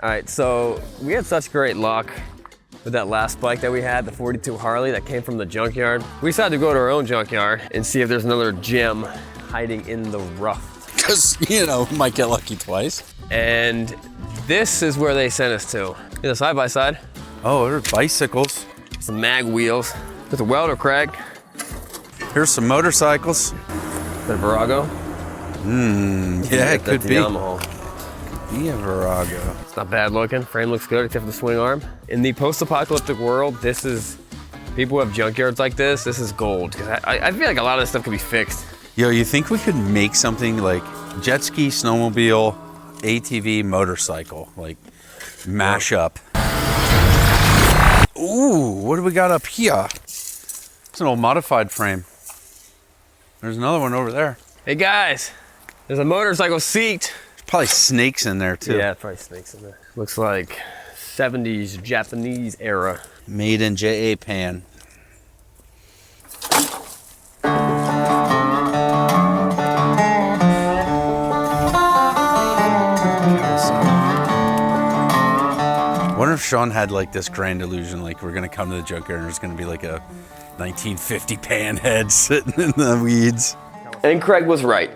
All right, so we had such great luck with that last bike that we had, the 42 Harley that came from the junkyard. We decided to go to our own junkyard and see if there's another gem hiding in the rough. Because, you know, might get lucky twice. And this is where they sent us to. Here's a side-by-side. Oh, there's bicycles. Some mag wheels. There's a welder, Craig. Here's some motorcycles. The Virago. Yeah, it could be. Yamaha. Be a Virago. It's not bad looking. Frame looks good except for the swing arm. In the post-apocalyptic world, this is, people who have junkyards like this is gold. Because I feel like a lot of this stuff could be fixed. Yo, you think we could make something like jet ski, snowmobile, ATV, motorcycle, like mash up? Ooh, what do we got up here? It's an old modified frame. There's another one over there. Hey guys, there's a motorcycle seat. There's probably snakes in there too. Yeah, probably snakes in there. Looks like 70s Japanese era. Made in Japan. Wonder if Sean had like this grand illusion, like we're gonna come to the junkyard and there's gonna be like a 1950 panhead sitting in the weeds. And Craig was right.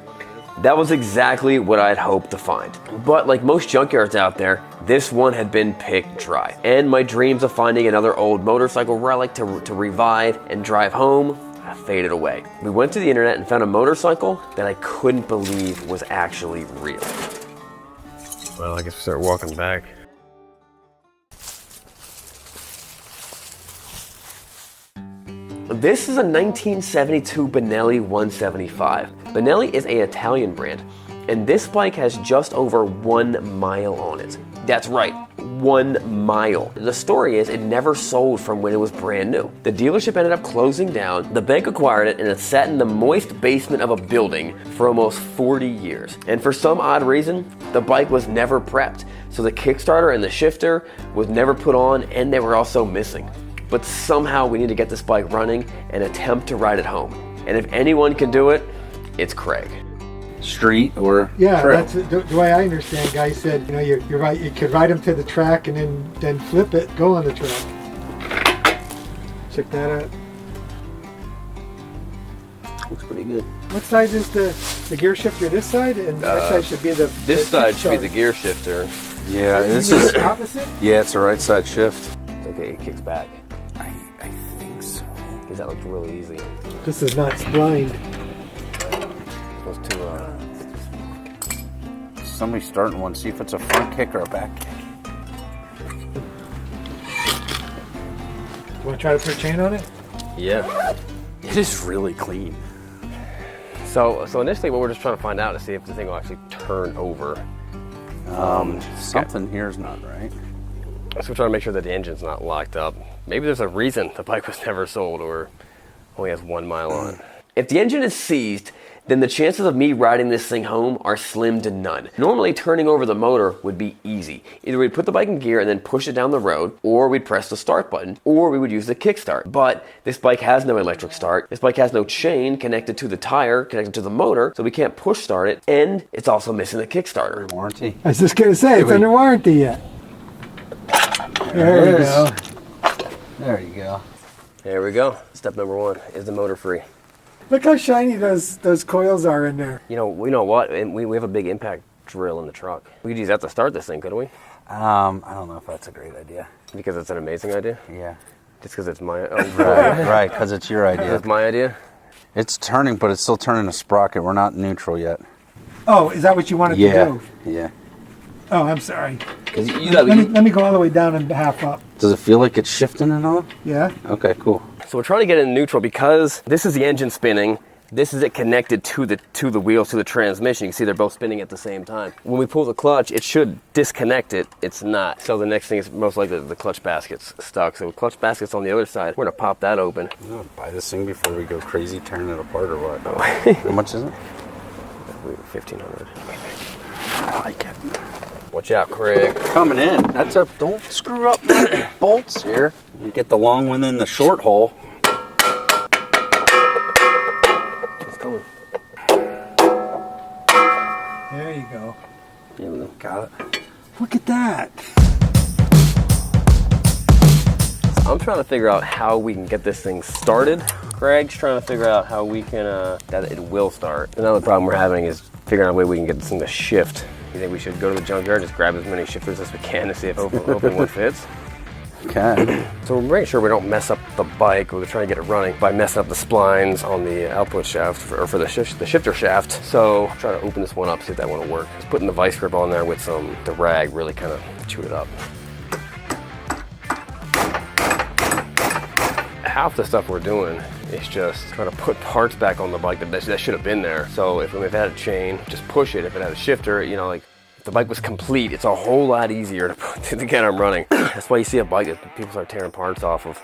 That was exactly what I'd hoped to find. But like most junkyards out there, this one had been picked dry. And my dreams of finding another old motorcycle relic to revive and drive home faded away. We went to the internet and found a motorcycle that I couldn't believe was actually real. Well, I guess we start walking back. This is a 1972 Benelli 175. Benelli is an Italian brand, and this bike has just over 1 mile on it. That's right, 1 mile. The story is it never sold from when it was brand new. The dealership ended up closing down, the bank acquired it, and it sat in the moist basement of a building for almost 40 years. And for some odd reason, the bike was never prepped, so the Kickstarter and the shifter was never put on, and they were also missing. But somehow we need to get this bike running and attempt to ride it home. And if anyone can do it, it's Craig. Street or yeah, trail. that's the way I understand. Guy said, you know, you're right. You could ride them to the track and then flip it, go on the track. Check that out. Looks pretty good. What side is the gear shifter? This side, and that side should be the. This side should be the gear shifter. Yeah, this You mean is. the opposite. Yeah, it's a right side shift. Okay, it kicks back. I think so. Because that looks really easy. This is not splined. Those two, Somebody's starting one. See if it's a front kick or a back kick. You want to try to put a chain on it? yeah. It is really clean. So initially what we're just trying to find out is see if the thing will actually turn over. Something here is not right. So we're trying to make sure that the engine's not locked up. Maybe there's a reason the bike was never sold or only has 1 mile on it. If the engine is seized, then the chances of me riding this thing home are slim to none. Normally, turning over the motor would be easy. Either we'd put the bike in gear and then push it down the road, or we'd press the start button, or we would use the kickstart. But this bike has no electric start. This bike has no chain connected to the tire, connected to the motor, so we can't push start it, and it's also missing the kickstarter. Warranty. I was just gonna say it's under warranty yet. There we go. There you go. There we go. Step number 1 is the motor free. Look how shiny those coils are in there. You know what? And we have a big impact drill in the truck. We could use that to start this thing, couldn't we? I don't know if that's a great idea. Because it's an amazing idea? Yeah. Just because it's my... Right, because it's your idea. It's my idea? It's turning, but it's still turning a sprocket. We're not neutral yet. Oh, is that what you wanted to do? Yeah. Oh, I'm sorry. Let me go all the way down and half up. Does it feel like it's shifting at all? Yeah. Okay, cool. So we're trying to get it in neutral because this is the engine spinning. This is it connected to the wheels, to the transmission. You can see they're both spinning at the same time. When we pull the clutch, it should disconnect it. It's not. So the next thing is most likely the clutch basket's stuck. So the clutch basket's on the other side. We're gonna pop that open. I'm gonna buy this thing before we go crazy tearing it apart or what? How much is it? $1,500. I like it. Watch out, Craig. Coming in. That's a, don't screw up my bolts here. You get the long one in the short hole. It's coming. There you go. Got it. Look at that. I'm trying to figure out how we can get this thing started. Craig's trying to figure out how we can, that it will start. Another problem we're having is figuring out a way we can get this thing to shift. You think we should go to the junkyard, just grab as many shifters as we can to see if hopefully one fits? Okay. So we're making sure we don't mess up the bike. We're trying to get it running by messing up the splines on the output shaft for the shifter shaft. So try to open this one up, see if that one will work. Just putting the vice grip on there with the rag really kind of chew it up. Half the stuff we're doing is just trying to put parts back on the bike that should have been there. So if it had a chain, just push it. If it had a shifter, you know, like if the bike was complete, it's a whole lot easier to get them running. That's why you see a bike that people start tearing parts off of.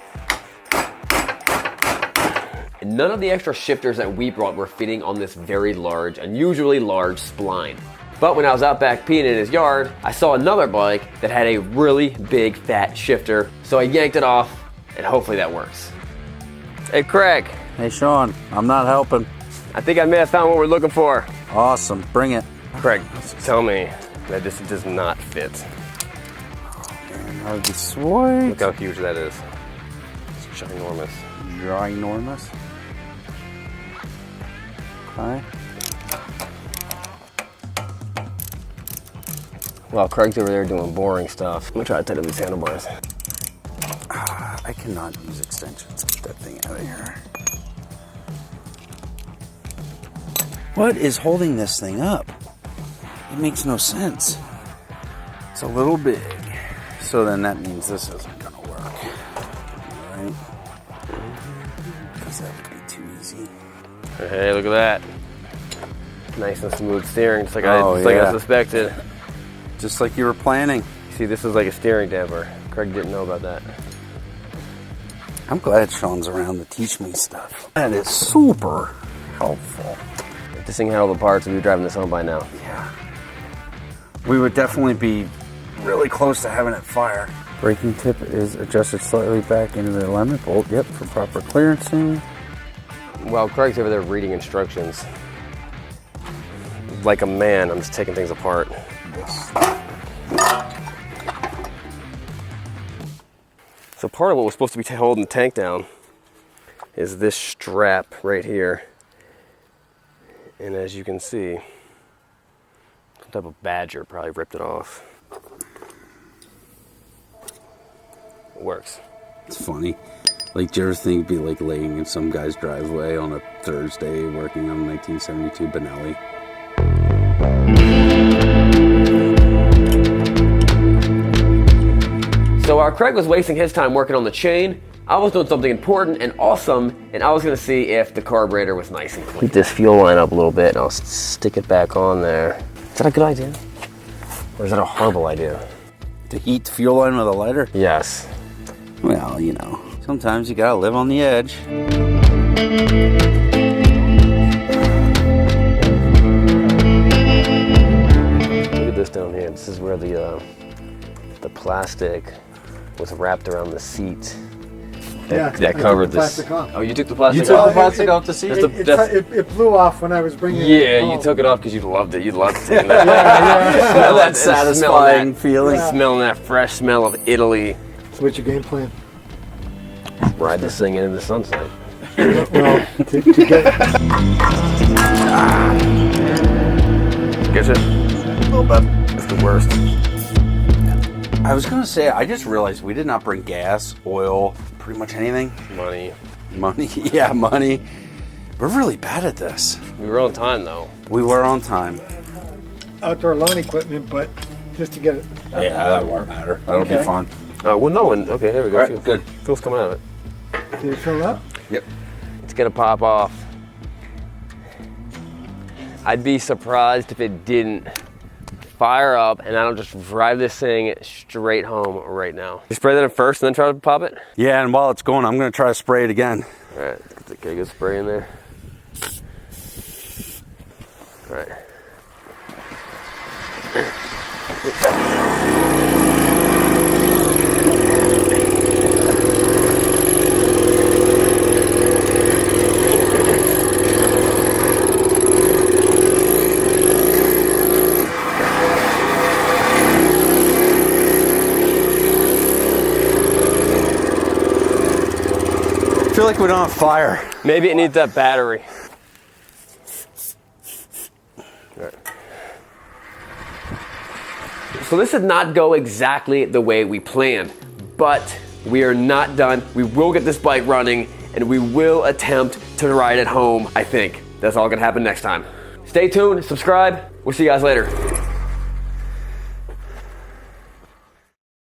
And none of the extra shifters that we brought were fitting on this very large, unusually large spline. But when I was out back peeing in his yard, I saw another bike that had a really big fat shifter. So I yanked it off, and hopefully that works. Hey Craig. Hey Sean, I'm not helping. I think I may have found what we're looking for. Awesome, bring it. Craig, tell me that this does not fit. That would be sweet. Look how huge that is. It's ginormous. Ginormous. Okay. While Craig's over there doing boring stuff, I'm gonna try to tighten these handlebars. I cannot use extensions. Get that thing out of here. What is holding this thing up? It makes no sense. It's a little big. So then that means this isn't gonna work. Right? Because that would be too easy. Hey, look at that. Nice and smooth steering, just like I suspected. Just like you were planning. See, this is like a steering damper. Craig didn't know about that. I'm glad Sean's around to teach me stuff. That is super helpful. If this thing had all the parts, we'd be driving this home by now. Yeah. We would definitely be really close to having it fire. Braking tip is adjusted slightly back into the alignment bolt. Yep, for proper clearancing. While Craig's over there reading instructions, like a man, I'm just taking things apart. So part of what was supposed to be holding the tank down is this strap right here. And as you can see, some type of badger probably ripped it off. It works. It's funny. Like, do you ever think it'd be like laying in some guy's driveway on a Thursday working on a 1972 Benelli? So while Craig was wasting his time working on the chain, I was doing something important and awesome, and I was gonna see if the carburetor was nice and clean. Heat this fuel line up a little bit, and I'll stick it back on there. Is that a good idea? Or is that a horrible idea? To heat the fuel line with a lighter? Yes. Well, you know, sometimes you gotta live on the edge. Look at this down here. This is where the plastic was wrapped around the seat. That covered the plastic off. Oh, you took the plastic You took off? the plastic off the seat? It blew off when I was bringing it Yeah, home. you took it off because you loved it. You loved seeing that. Smell that satisfying feeling. Smelling that fresh smell of Italy. So what's your game plan? Ride this thing into the sunset. Well, to get... Gets it? A little bit. That's the worst. I was gonna say, I just realized we did not bring gas, oil, pretty much anything. Money. Money, yeah, money. We're really bad at this. We were on time though. We were on time. outdoor lawn equipment, but just to get it. Yeah, that won't matter. That'll be fun. Well, no one. Okay, here we go. All right, good. Fuel's coming out of it. Did it fill up? Yep. It's gonna pop off. I'd be surprised if it didn't fire up and I don't just drive this thing straight home right now. You spray that in first and then try to pop it? Yeah, and while it's going, I'm going to try to spray it again. All right, get a good spray in there. All right. feel like we don't have fire. Maybe it needs that battery. Right. So this did not go exactly the way we planned, but we are not done. We will get this bike running and we will attempt to ride it home, I think. That's all gonna happen next time. Stay tuned, subscribe. We'll see you guys later.